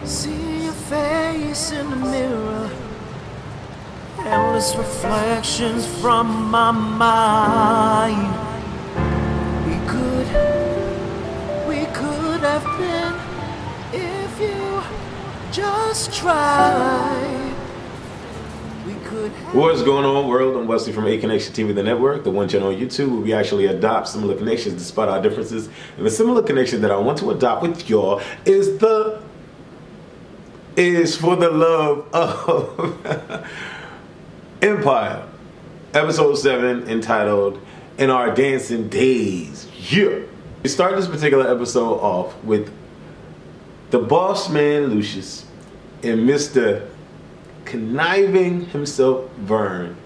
See your face in the mirror, endless reflections from my mind. We could have been if you just tried. We could have. What's going on, world? I'm Wesley from Aconnectiontv, the network, the one channel on YouTube where we actually adopt similar connections despite our differences. And the similar connection that I want to adopt with y'all is for the love of Empire. Episode 7, entitled In Our Dancing Days. Yeah. We start this particular episode off with the boss man Lucius and Mr. Conniving himself, Vern,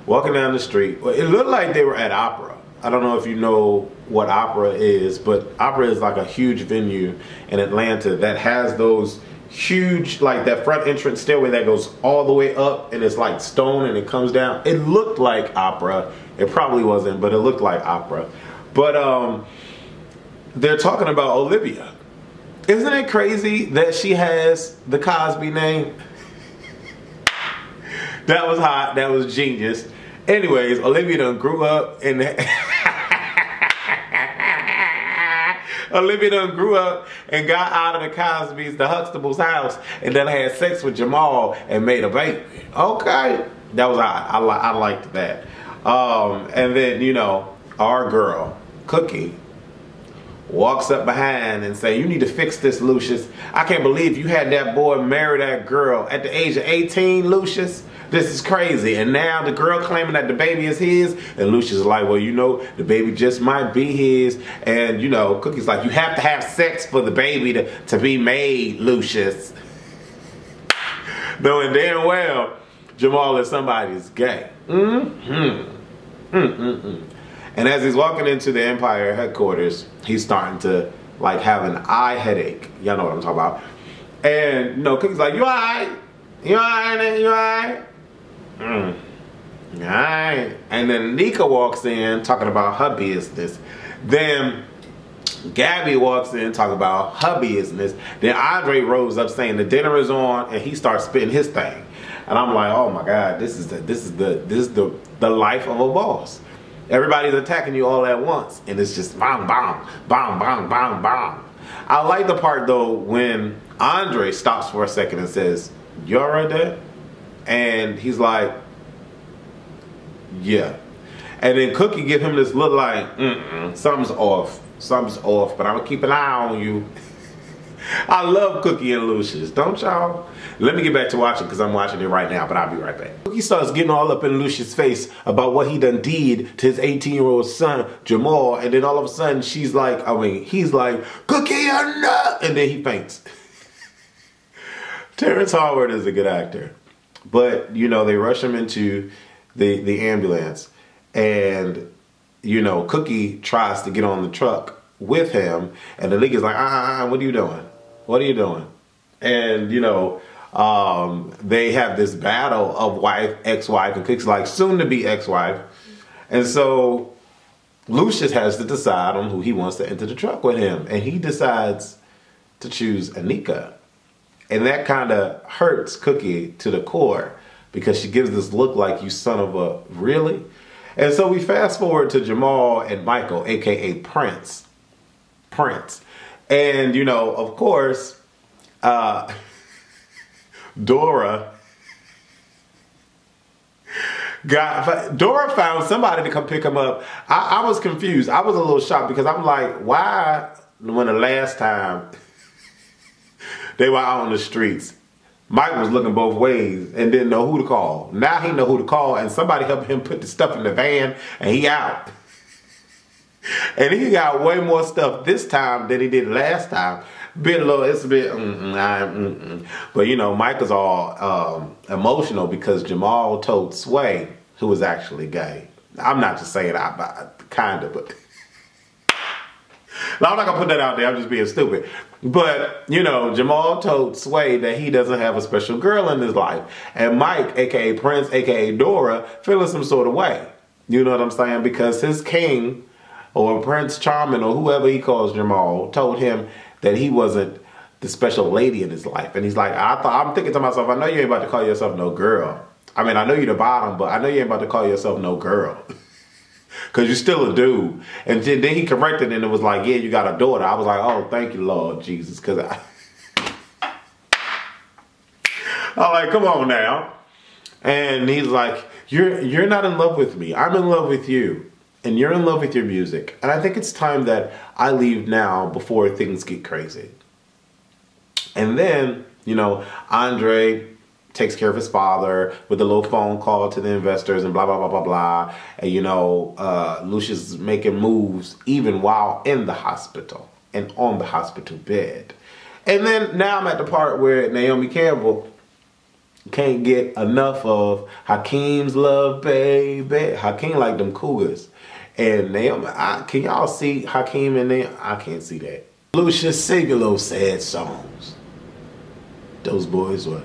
walking down the street. Well, it looked like they were at opera. I don't know if you know what opera is, but opera is like a huge venue in Atlanta that has those huge, like that front entrance stairway that goes all the way up and it's like stone and it comes down. It looked like opera. It probably wasn't, but it looked like opera. But they're talking about Olivia. Isn't it crazy that she has the Cosby name? That was hot. That was genius. Anyways, Olivia done grew up in Olivia done grew up and got out of the Cosby's, the Huxtable's house, and then had sex with Jamal and made a baby. Okay, that was hot. I liked that. And then, you know, our girl Cookie walks up behind and say, "You need to fix this, Lucius. I can't believe you had that boy marry that girl at the age of 18, Lucius. This is crazy." And now the girl claiming that the baby is his, and Lucius is like, "Well, you know, the baby just might be his." And, you know, Cookie's like, "You have to have sex for the baby to be made, Lucius." Knowing damn well Jamal is somebody's gay. And as he's walking into the Empire headquarters, he's starting to like have an eye headache. Y'all know what I'm talking about. And, you know, Cookie's like, "You alright? You alright? You alright? Alright." And then Nika walks in talking about her business. Then Gabby walks in talking about her business. Then Andre rose up saying the dinner is on, and he starts spitting his thing. And I'm like, oh my God, this is the life of a boss. Everybody's attacking you all at once, and it's just bang, bang, bang, bang, bang, bang. I like the part though when Andre stops for a second and says, "You alright there?" And he's like, "Yeah." And then Cookie give him this look like, something's off. Something's off, but I'm gonna keep an eye on you. I love Cookie and Lucius, don't y'all? Let me get back to watching because I'm watching it right now, but I'll be right back. Cookie starts getting all up in Lucius' face about what he done did to his 18-year-old son, Jamal, and then all of a sudden he's like, "Cookie, enough!" And then he faints. Terrence Howard is a good actor. But, you know, they rush him into the ambulance, and, you know, Cookie tries to get on the truck with him, and the league is like, what are you doing? What are you doing? And, you know, they have this battle of ex-wife, and Cookie's like, soon to be ex-wife. And so Lucius has to decide on who he wants to enter the truck with him, and he decides to choose Anika. And that kind of hurts Cookie to the core because she gives this look like, "You son of a," really? And so we fast forward to Jamal and Michael, aka Prince. And, you know, of course, Dora found somebody to come pick him up. I was confused. I was a little shocked because I'm like, why, when the last time they were out on the streets, Mike was looking both ways and didn't know who to call. Now he know who to call, and somebody helped him put the stuff in the van, and he out. And he got way more stuff this time than he did last time. It's a bit, But, you know, Mike is all emotional because Jamal told Sway, who was actually gay. I'm not just saying kind of, but no, I'm not going to put that out there. I'm just being stupid. But, you know, Jamal told Sway that he doesn't have a special girl in his life. And Mike, a.k.a. Prince, a.k.a. Dora, feeling some sort of way. You know what I'm saying? Because his king, or Prince Charming, or whoever he calls Jamal, told him that he wasn't the special lady in his life. And he's like, I'm thinking to myself, I know you ain't about to call yourself no girl. I mean, I know you're the bottom, but I know you ain't about to call yourself no girl. Because you're still a dude. And then he corrected and it was like, yeah, you got a daughter. I was like, oh, thank you, Lord Jesus. Because I'm like, come on now. And he's like, you're not in love with me. I'm in love with you. And you're in love with your music. And I think it's time that I leave now before things get crazy. And then, you know, Andre takes care of his father with a little phone call to the investors and blah, blah, blah, blah, blah. And, you know, Lucius is making moves even while in the hospital and on the hospital bed. And then now I'm at the part where Naomi Campbell can't get enough of Hakeem's love, baby. Hakeem like them cougars. And Naomi, can y'all see Hakeem in there? I can't see that. Lucius, sing your little sad songs. Those boys were...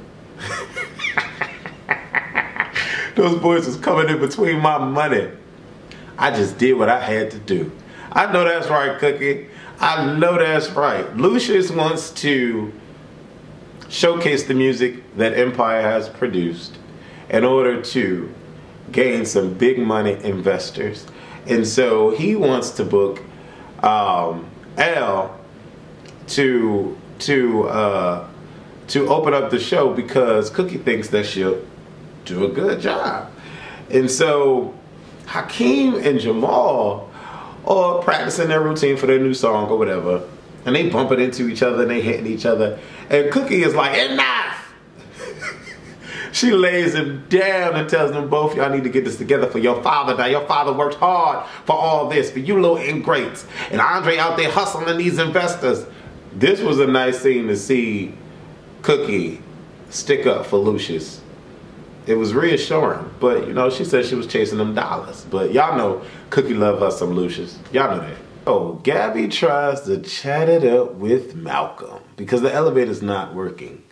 Those boys was coming in between my money. I just did what I had to do. I know that's right, Cookie. I know that's right. Lucius wants to showcase the music that Empire has produced in order to gain some big money investors. And so he wants to book L to open up the show because Cookie thinks that she'll do a good job. And so Hakeem and Jamal are practicing their routine for their new song or whatever. And they bumping into each other and they hitting each other. And Cookie is like, enough! She lays him down and tells them both, y'all need to get this together for your father. Now your father worked hard for all this, for you little ingrates. And Andre out there hustling these investors. This was a nice scene to see Cookie stick up for Lucius. It was reassuring, but you know, she said she was chasing them dollars. But y'all know Cookie love her some Lucius. Y'all know that. Oh, Gabby tries to chat it up with Malcolm because the elevator's not working.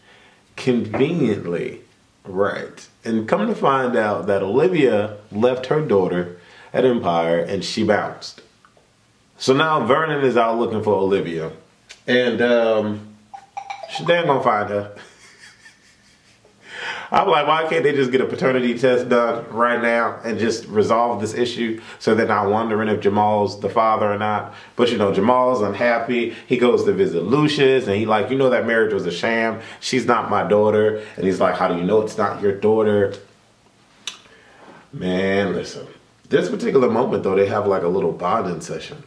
Conveniently, right. And come to find out that Olivia left her daughter at Empire and she bounced. So now Vernon is out looking for Olivia. And she damn gonna find her. I'm like, why can't they just get a paternity test done right now and just resolve this issue so they're not wondering if Jamal's the father or not? But you know, Jamal's unhappy. He goes to visit Lucius and he like, you know that marriage was a sham. She's not my daughter. And he's like, how do you know it's not your daughter? Man, listen. This particular moment though, they have like a little bonding session,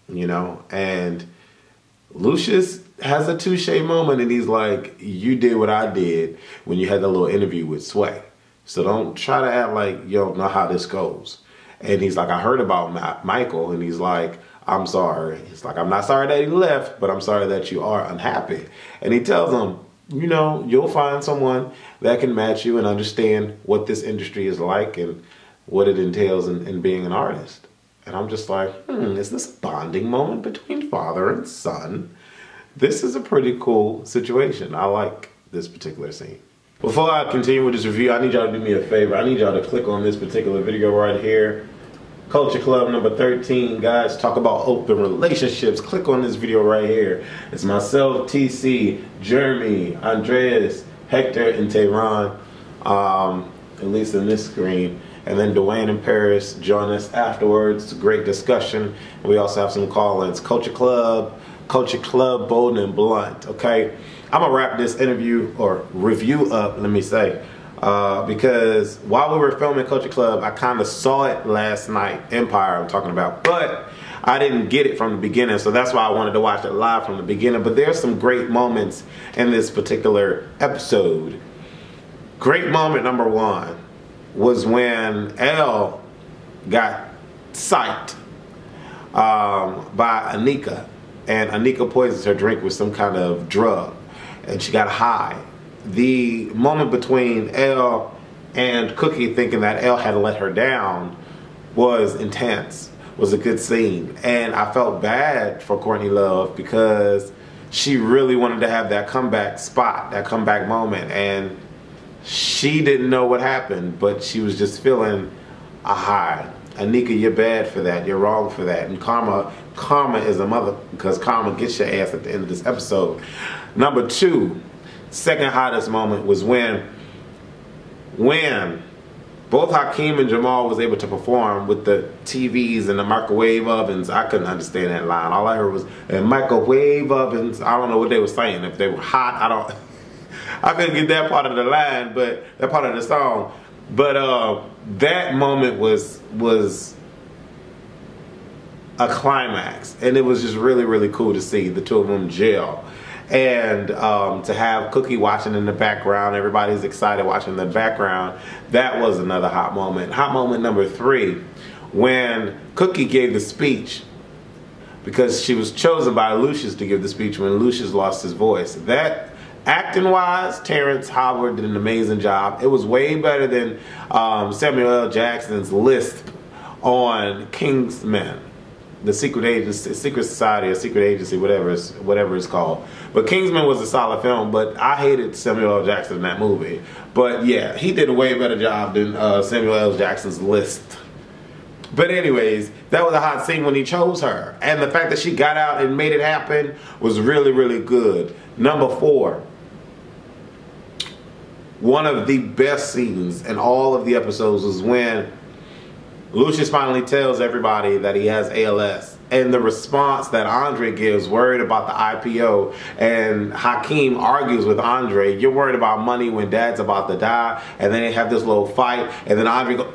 you know, and Lucius has a touche moment and he's like, you did what I did when you had that little interview with Sway. So don't try to act like you don't know how this goes. And he's like, I heard about Michael. And he's like, I'm sorry. He's like, I'm not sorry that he left, but I'm sorry that you are unhappy. And he tells him, you know, you'll find someone that can match you and understand what this industry is like and what it entails in being an artist. And I'm just like, is this a bonding moment between father and son? This is a pretty cool situation. I like this particular scene. Before I continue with this review, I need y'all to do me a favor. I need y'all to click on this particular video right here. Culture Club number 13, guys, talk about open relationships. Click on this video right here. It's myself, TC, Jeremy, Andreas, Hector, and Tehran, at least in this screen. And then Dwayne and Paris join us afterwards. It's a great discussion. And we also have some call-ins. Culture Club, Bold and Blunt, okay? I'm gonna wrap this interview or review up, let me say, because while we were filming Culture Club, I kind of saw it last night, Empire I'm talking about, but I didn't get it from the beginning, so that's why I wanted to watch it live from the beginning. But there's some great moments in this particular episode. Great moment number one was when Elle got psyched by Anika. And Anika poisons her drink with some kind of drug. And she got high. The moment between Elle and Cookie thinking that Elle had let her down was intense. Was a good scene. And I felt bad for Courtney Love because she really wanted to have that comeback spot, that comeback moment. And she didn't know what happened, but she was just feeling a high. Anika, you're bad for that. You're wrong for that. And karma is a mother, because karma gets your ass at the end of this episode. Number 2, second hottest moment was when both Hakeem and Jamal was able to perform with the TVs and the microwave ovens. I couldn't understand that line. All I heard was microwave ovens. I don't know what they were saying. If they were hot, I couldn't get that part of the line, but that part of the song. But that moment was a climax, and it was just really, really cool to see the two of them gel. And to have Cookie watching in the background, everybody's excited watching in the background. That was another hot moment. Hot moment number 3, when Cookie gave the speech, because she was chosen by Lucius to give the speech when Lucius lost his voice. That, acting-wise, Terrence Howard did an amazing job. It was way better than Samuel L. Jackson's lisp on Kingsman. The secret agency, secret society, or secret agency, whatever it's called. But Kingsman was a solid film, but I hated Samuel L. Jackson in that movie. But yeah, he did a way better job than Samuel L. Jackson's list. But anyways, that was a hot scene when he chose her. And the fact that she got out and made it happen was really, really good. Number 4. One of the best scenes in all of the episodes was when Lucius finally tells everybody that he has ALS, and the response that Andre gives, worried about the IPO, and Hakeem argues with Andre, you're worried about money when dad's about to die, and then they have this little fight, and then Andre goes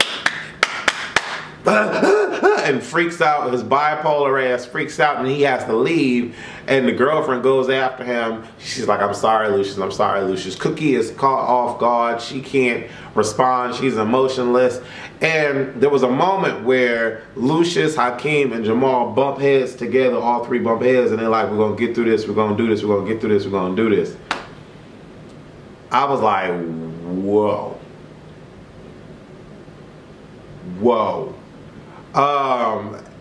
and freaks out. His bipolar ass freaks out, and he has to leave, and the girlfriend goes after him. She's like, I'm sorry, Lucius, I'm sorry, Lucius. Cookie is caught off guard. She can't respond. She's emotionless. And there was a moment where Lucius, Hakeem, and Jamal bump heads together. All 3 bump heads, and they're like, we're going to get through this, we're going to do this, we're going to get through this, we're going to do this. I was like, whoa. Whoa.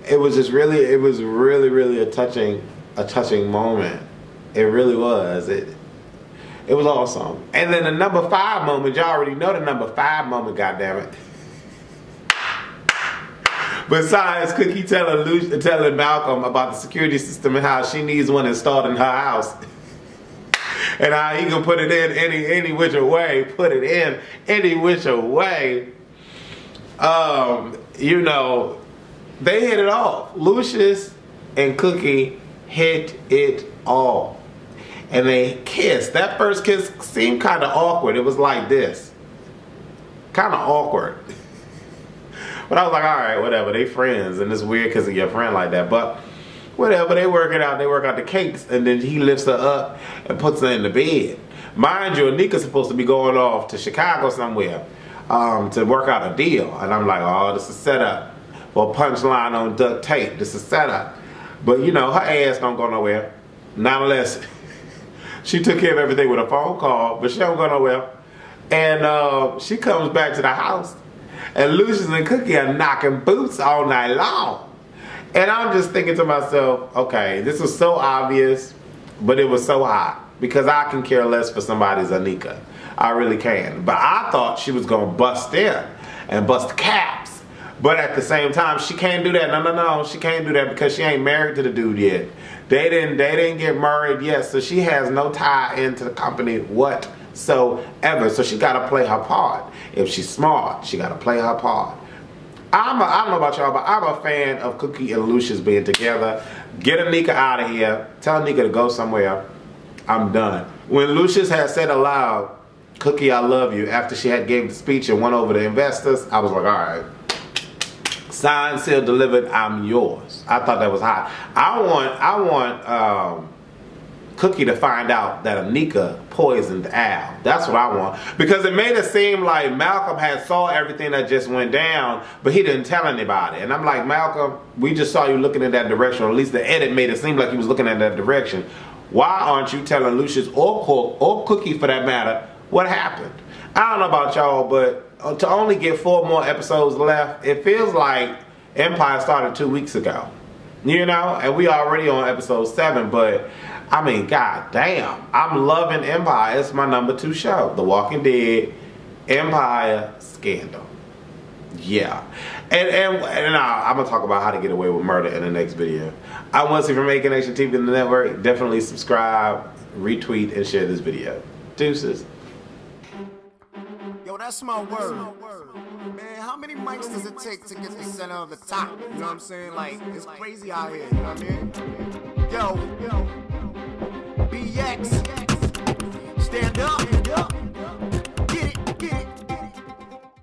It was just really, really a touching moment. It really was. It was awesome. And then the number 5 moment, y'all already know the number 5 moment, goddammit. Besides Cookie telling Malcolm about the security system and how she needs one installed in her house. And how he can put it in any which way. Put it in any which way. You know, they hit it off. Lucius and Cookie hit it off. And they kissed. That first kiss seemed kind of awkward. It was like this. Kind of awkward. But I was like, alright, whatever. They friends. And it's weird because of your friend like that. But whatever. They work it out. They work out the cakes. And then he lifts her up and puts her in the bed. Mind you, Anika's supposed to be going off to Chicago somewhere to work out a deal. And I'm like, oh, this is set up. Well, punchline on duct tape. This is set up. But, you know, her ass don't go nowhere. Not unless she took care of everything with a phone call. But she don't go nowhere. And she comes back to the house. And Lucius and Cookie are knocking boots all night long. And I'm just thinking to myself, okay, this was so obvious, but it was so hot. Because I can care less for somebody's Anika. I really can. But I thought she was going to bust in and bust caps. But at the same time, she can't do that. No. She can't do that because she ain't married to the dude yet. They didn't get married yet. So she has no tie into the company whatsoever. So she got to play her part. If she's smart, she got to play her part. I don't know about y'all, but I'm a fan of Cookie and Lucius being together. Get Anika out of here. Tell Anika to go somewhere. I'm done. When Lucius had said aloud, Cookie, I love you, after she had gave the speech and went over to investors, I was like, all right. Signed, sealed, delivered, I'm yours. I thought that was hot. I want Cookie to find out that Anika poisoned Al. That's what I want. Because it made it seem like Malcolm had saw everything that just went down, but he didn't tell anybody. And I'm like, Malcolm, we just saw you looking in that direction, or at least the edit made it seem like he was looking in that direction. Why aren't you telling Lucius or Cookie for that matter what happened? I don't know about y'all, but to only get 4 more episodes left, it feels like Empire started 2 weeks ago. You know? And we already on episode 7, but I mean, god damn. I'm loving Empire. It's my number 2 show. The Walking Dead, Empire, Scandal. Yeah, and I'm gonna talk about how to get away with murder in the next video. I want to see from Aconnectiontv in the network. Definitely subscribe, retweet, and share this video. Deuces. Yo, that's my word. Man, how many mics does it take to get the center of the top? You know what I'm saying? Like, it's crazy out here, you know what I mean? Yo, BX.